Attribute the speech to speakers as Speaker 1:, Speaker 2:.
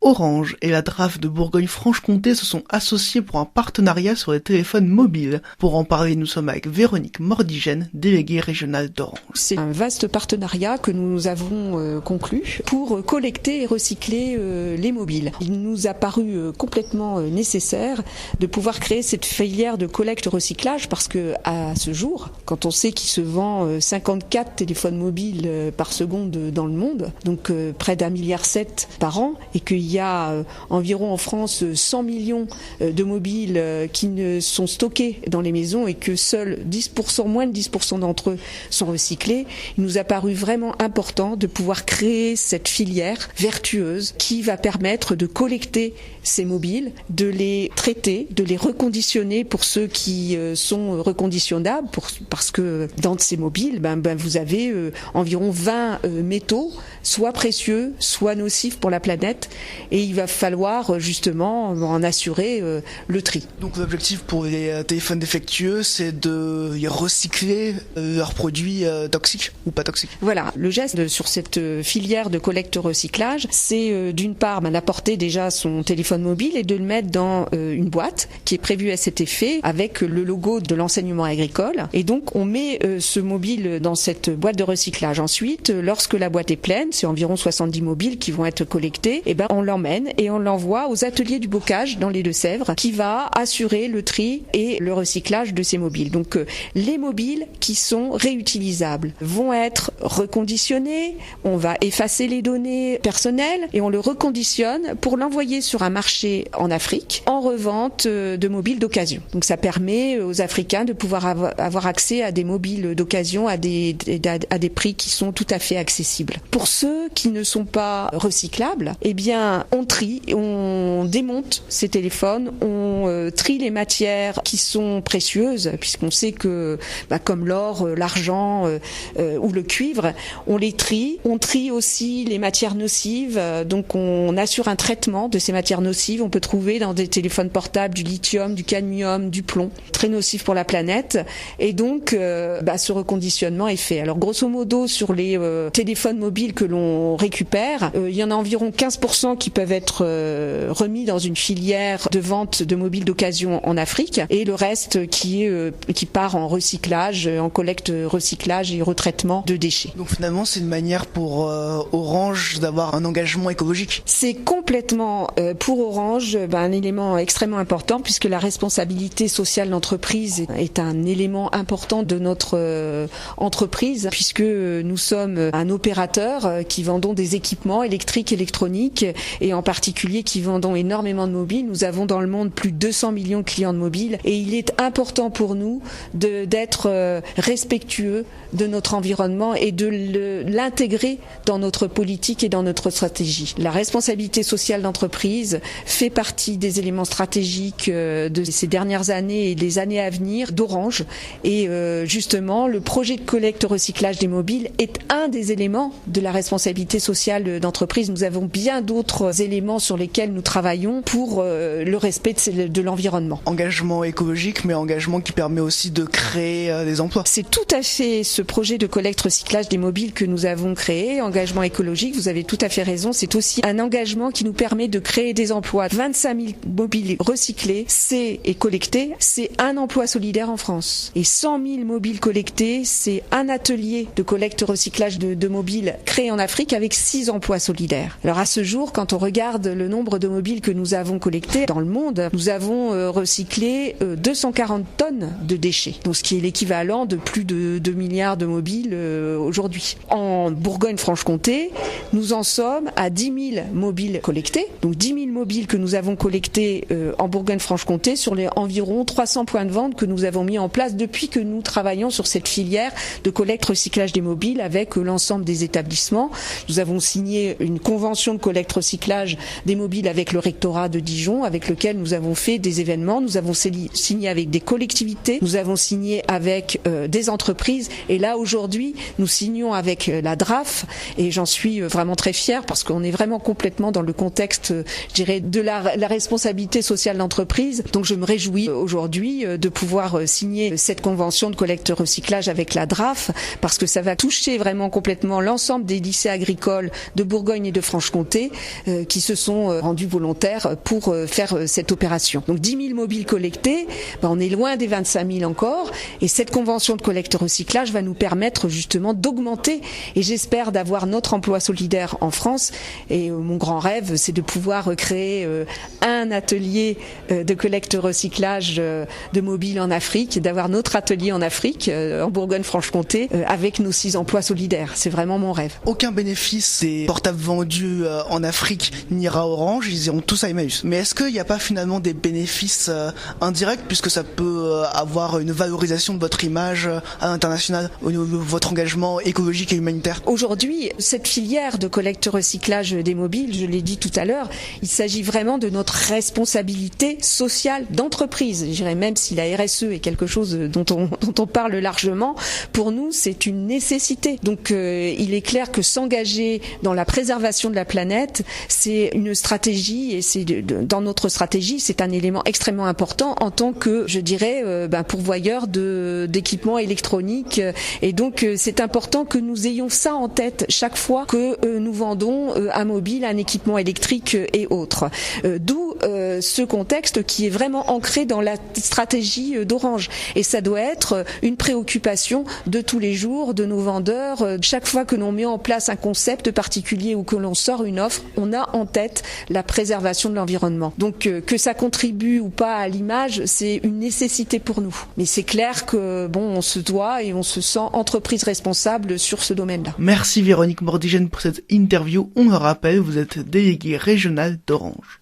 Speaker 1: Orange et la DRAF de Bourgogne-Franche-Comté se sont associés pour un partenariat sur les téléphones mobiles. Pour en parler, nous sommes avec Véronique Mordigène, déléguée régionale d'Orange.
Speaker 2: C'est un vaste partenariat que nous avons conclu pour collecter et recycler les mobiles. Il nous a paru complètement nécessaire de pouvoir créer cette filière de collecte-recyclage parce que à ce jour, quand on sait qu'il se vend 54 téléphones mobiles par seconde dans le monde, donc près d'1,7 milliard par an, et qu'il y a environ en France 100 millions de mobiles qui ne sont stockés dans les maisons et que seuls 10%, moins de 10% d'entre eux sont recyclés, il nous a paru vraiment important de pouvoir créer cette filière vertueuse qui va permettre de collecter ces mobiles, de les traiter, de les reconditionner pour ceux qui sont reconditionnables, parce que dans ces mobiles, vous avez environ 20 métaux, soit précieux, soit nocifs pour la planète, et il va falloir justement en assurer le tri.
Speaker 1: Donc l'objectif pour les téléphones défectueux, c'est de recycler leurs produits toxiques ou pas toxiques.
Speaker 2: Voilà, le geste sur cette filière de collecte-recyclage, c'est d'une part d'apporter déjà son téléphone mobile et de le mettre dans une boîte qui est prévue à cet effet avec le logo de l'enseignement agricole. Et donc on met ce mobile dans cette boîte de recyclage. Ensuite, lorsque la boîte est pleine, c'est environ 70 mobiles qui vont être collectés, et on l'emmène et on l'envoie aux ateliers du bocage dans les Deux-Sèvres qui va assurer le tri et le recyclage de ces mobiles. Donc les mobiles qui sont réutilisables vont être reconditionnés, on va effacer les données personnelles et on le reconditionne pour l'envoyer sur un marché en Afrique en revente de mobiles d'occasion. Donc ça permet aux Africains de pouvoir avoir accès à des mobiles d'occasion à des prix qui sont tout à fait accessibles. Pour ceux qui ne sont pas recyclables, on trie, on démonte ces téléphones, on trie les matières qui sont précieuses, puisqu'on sait que, comme l'or, l'argent ou le cuivre, on les trie. On trie aussi les matières nocives, donc on assure un traitement de ces matières nocives. On peut trouver dans des téléphones portables du lithium, du cadmium, du plomb, très nocif pour la planète. Et donc, ce reconditionnement est fait. Alors, grosso modo, sur les téléphones mobiles que l'on récupère, il y en a environ 15% qui peuvent être remis dans une filière de vente de mobiles d'occasion en Afrique, et le reste qui part en recyclage, en collecte, recyclage et retraitement de déchets.
Speaker 1: Donc finalement, c'est une manière pour Orange d'avoir un engagement écologique.
Speaker 2: C'est complètement pour Orange un élément extrêmement important, puisque la responsabilité sociale d'entreprise est un élément important de notre entreprise, puisque nous sommes un opérateur qui vendons des équipements électriques, électroniques, et en particulier qui vendons énormément de mobiles. Nous avons dans le monde plus de 200 millions de clients de mobiles, et il est important pour nous d'être respectueux de notre environnement et de l'intégrer dans notre politique et dans notre stratégie. La responsabilité sociale d'entreprise fait partie des éléments stratégiques de ces dernières années et des années à venir d'Orange, et justement le projet de collecte-recyclage des mobiles est un des éléments de la responsabilité sociale d'entreprise. Nous avons bien d'autres éléments sur lesquels nous travaillons pour le respect de l'environnement.
Speaker 1: Engagement écologique, mais engagement qui permet aussi de créer des emplois.
Speaker 2: C'est tout à fait ce projet de collecte-recyclage des mobiles que nous avons créé. Engagement écologique, vous avez tout à fait raison, c'est aussi un engagement qui nous permet de créer des emplois. 25 000 mobiles recyclés et collectés, c'est un emploi solidaire en France. Et 100 000 mobiles collectés, c'est un atelier de collecte-recyclage de mobiles créé en Afrique avec 6 emplois solidaires. Alors à ce jour, quand on regarde le nombre de mobiles que nous avons collectés dans le monde, nous avons recyclé 240 tonnes de déchets, donc ce qui est l'équivalent de plus de 2 milliards de mobiles aujourd'hui. En Bourgogne-Franche-Comté, nous en sommes à 10 000 mobiles collectés, donc 10 000 mobiles que nous avons collectés en Bourgogne-Franche-Comté sur les environ 300 points de vente que nous avons mis en place depuis que nous travaillons sur cette filière de collecte-recyclage des mobiles avec l'ensemble des établissements. Nous avons signé une convention de collecte-recyclage des mobiles avec le rectorat de Dijon, avec lequel nous avons fait des événements. Nous avons signé avec des collectivités, nous avons signé avec des entreprises, et là aujourd'hui nous signons avec la DRAF, et j'en suis vraiment très fière parce qu'on est vraiment complètement dans le contexte, je dirais, de la responsabilité sociale d'entreprise. Donc je me réjouis aujourd'hui de pouvoir signer cette convention de collecte-recyclage avec la DRAF, parce que ça va toucher vraiment complètement l'ensemble des lycées agricoles de Bourgogne et de Franche-Comté qui se sont rendus volontaires pour faire cette opération. Donc 10 000 mobiles collectés, on est loin des 25 000 encore, et cette convention de collecte-recyclage va nous permettre justement d'augmenter, et j'espère d'avoir notre emploi solidaire en France. Et mon grand rêve, c'est de pouvoir créer un atelier de collecte-recyclage de mobiles en Afrique, et d'avoir notre atelier en Afrique, en Bourgogne-Franche-Comté, avec nos 6 emplois solidaires. C'est vraiment mon rêve.
Speaker 1: Aucun bénéfice des portables vendus en Afrique n'ira à Orange, ils iront tous à Emmaüs. Mais est-ce qu'il n'y a pas finalement des bénéfices indirects, puisque ça peut avoir une valorisation de votre image à l'international au niveau de votre engagement écologique et humanitaire?
Speaker 2: Aujourd'hui, cette filière de collecte-recyclage des mobiles, je l'ai dit tout à l'heure, il s'agit vraiment de notre responsabilité sociale d'entreprise. Je dirais même si la RSE est quelque chose dont on parle largement, pour nous c'est une nécessité. Donc il est clair que s'engager dans la préservation de la planète, c'est une stratégie, et c'est dans notre stratégie, c'est un élément extrêmement important en tant que, je dirais, pourvoyeur d'équipements électroniques. Et donc c'est important que nous ayons ça en tête chaque fois que nous vendons un mobile, un équipement électrique et autres. D'où ce contexte qui est vraiment ancré dans la stratégie d'Orange. Et ça doit être une préoccupation de tous les jours, de nos vendeurs. Chaque fois que l'on met en place un concept particulier ou que l'on sort une offre, on a en tête la préservation de l'environnement. Donc que ça contribue ou pas à l'image, c'est une nécessité pour nous. Mais c'est clair que on se doit et on se sent entreprise responsable sur ce domaine-là.
Speaker 1: Merci Véronique Mordigène pour cette interview. On le rappelle, vous êtes déléguée régionale d'Orange.